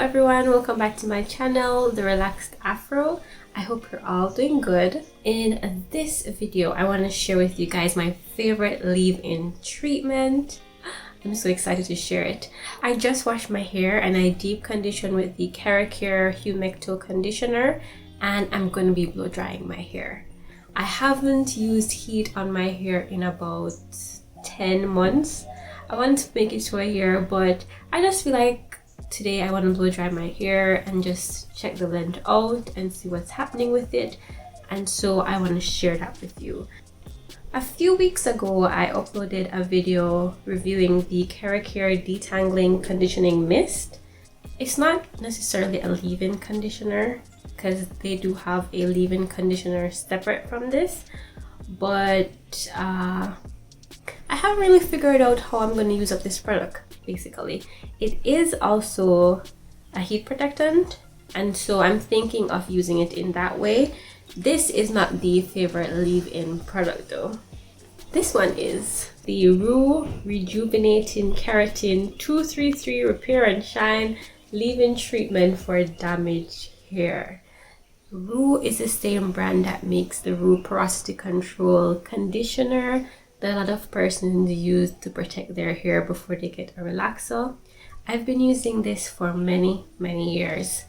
everyone, welcome back to my channel, The Relaxed Afro. I hope you're all doing good. In this video, I want to share with you guys my favorite leave-in treatment. I'm so excited to share it. I just washed my hair and I deep conditioned with the KeraCare Humecto Conditioner, and I'm going to be blow drying my hair. I haven't used heat on my hair in about 10 months. I want to make it to a year, but I just feel like today I want to blow dry my hair and just check the blend out and see what's happening with it, and so I want to share that with you. A few weeks ago I uploaded a video reviewing the KeraCare Detangling Conditioning Mist. It's not necessarily a leave-in conditioner because they do have a leave-in conditioner separate from this, but I haven't really figured out how I'm going to use up this product. Basically, it is also a heat protectant, and so I'm thinking of using it in that way. This is not the favorite leave-in product though. This one is the Roux Rejuvenating Keratin 233 Repair and Shine Leave-in Treatment for Damaged Hair. Roux is the same brand that makes the Roux Porosity Control Conditioner that a lot of persons use to protect their hair before they get a relaxer. I've been using this for many years.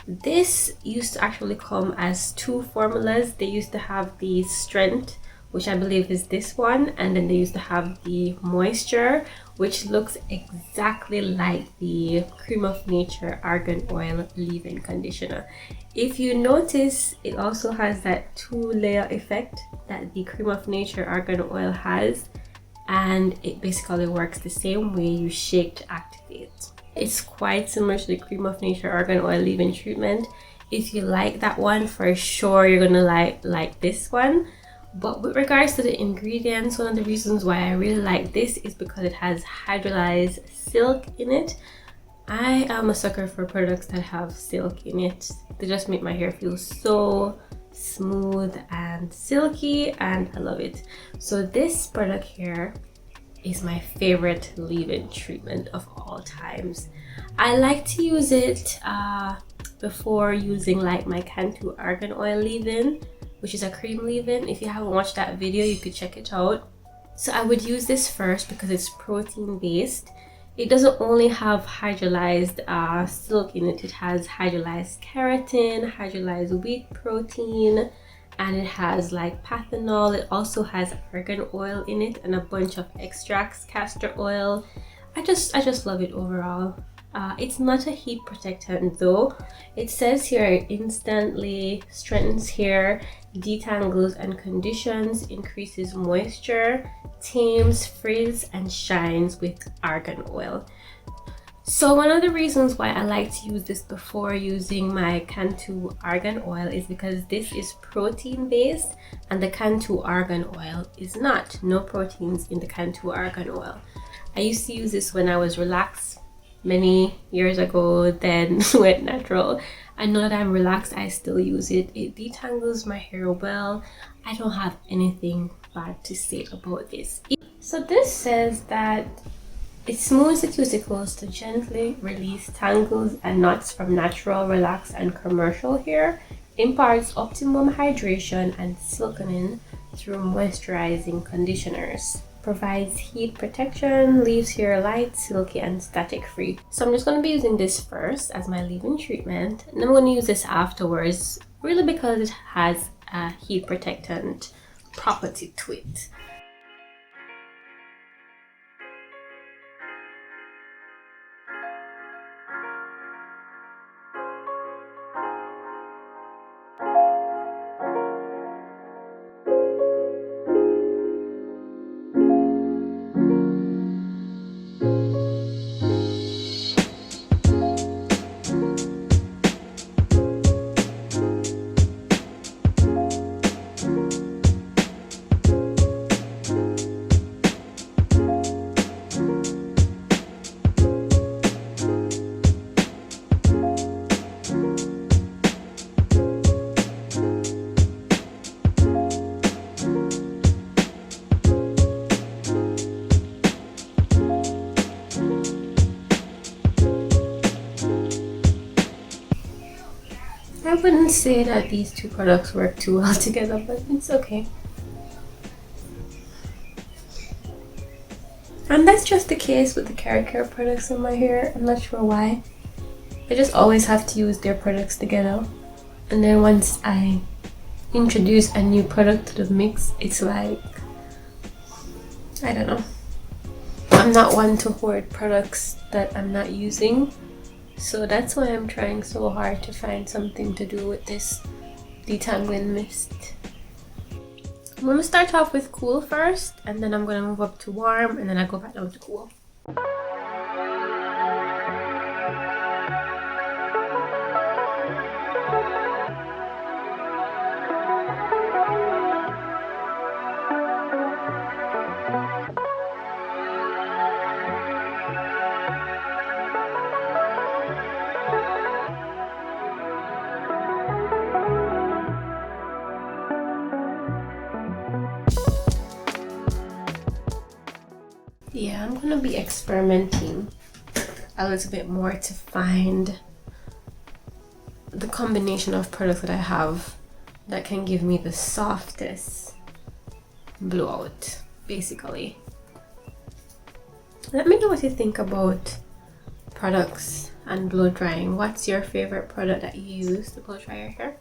This used to actually come as two formulas. They used to have the Strength, which I believe is this one, and then they used to have the Moisture, which looks exactly like the Cream of Nature Argan Oil leave-in conditioner. If you notice, it also has that two-layer effect that the Cream of Nature Argan Oil has, and it basically works the same way you shake to activate. It's quite similar to the Cream of Nature Argan Oil leave-in treatment. If you like that one, for sure you're gonna like this one. But with regards to the ingredients, one of the reasons why I really like this is because it has hydrolyzed silk in it. I am a sucker for products that have silk in it. They just make my hair feel so smooth and silky, and I love it. So this product here is my favorite leave-in treatment of all times. I like to use it before using like my Cantu Argan Oil leave-in, which is a cream leave-in. If you haven't watched that video, you could check it out. So I would use this first because it's protein based. It doesn't only have hydrolyzed silk in it. It has hydrolyzed keratin, hydrolyzed wheat protein, and it has like panthenol. It also has argan oil in it and a bunch of extracts, castor oil. I just love it overall. It's not a heat protectant though. It says here it instantly strengthens hair, detangles and conditions, increases moisture, tames, frizz and shines with argan oil. So one of the reasons why I like to use this before using my Cantu Argan Oil is because this is protein based and the Cantu Argan Oil is not. No proteins in the Cantu Argan Oil. I used to use this when I was relaxed many years ago, then went natural, and now that I'm relaxed I still use it. It detangles my hair well. I don't have anything bad to say about this. So this says that it smooths the cuticles to gently release tangles and knots from natural, relaxed and commercial hair, imparts optimum hydration and silkening through moisturizing conditioners, provides heat protection, leaves hair light, silky and static free. So I'm just going to be using this first as my leave-in treatment, and I'm going to use this afterwards, really because it has a heat protectant property to it. wouldn't say that these two products work too well together, but it's okay. And that's just the case with the KeraCare products in my hair. I'm not sure why. I just always have to use their products together. And then once I introduce a new product to the mix, it's like, I don't know. I'm not one to hoard products that I'm not using. So that's why I'm trying so hard to find something to do with this detangling mist. I'm going to start off with cool first, and then I'm going to move up to warm, and then I go back down to cool. Yeah, I'm gonna be experimenting a little bit more to find the combination of products that I have that can give me the softest blowout, basically. Let me know what you think about products and blow drying. What's your favorite product that you use to blow dry your hair?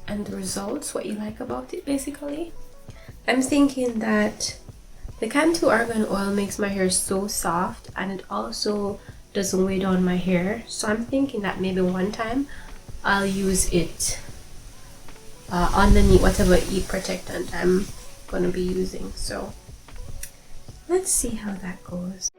And the results, what you like about it, basically. I'm thinking that the Cantu Argan Oil makes my hair so soft, and it also doesn't weigh down my hair. So I'm thinking that maybe one time I'll use it underneath whatever protectant I'm gonna be using. So let's see how that goes.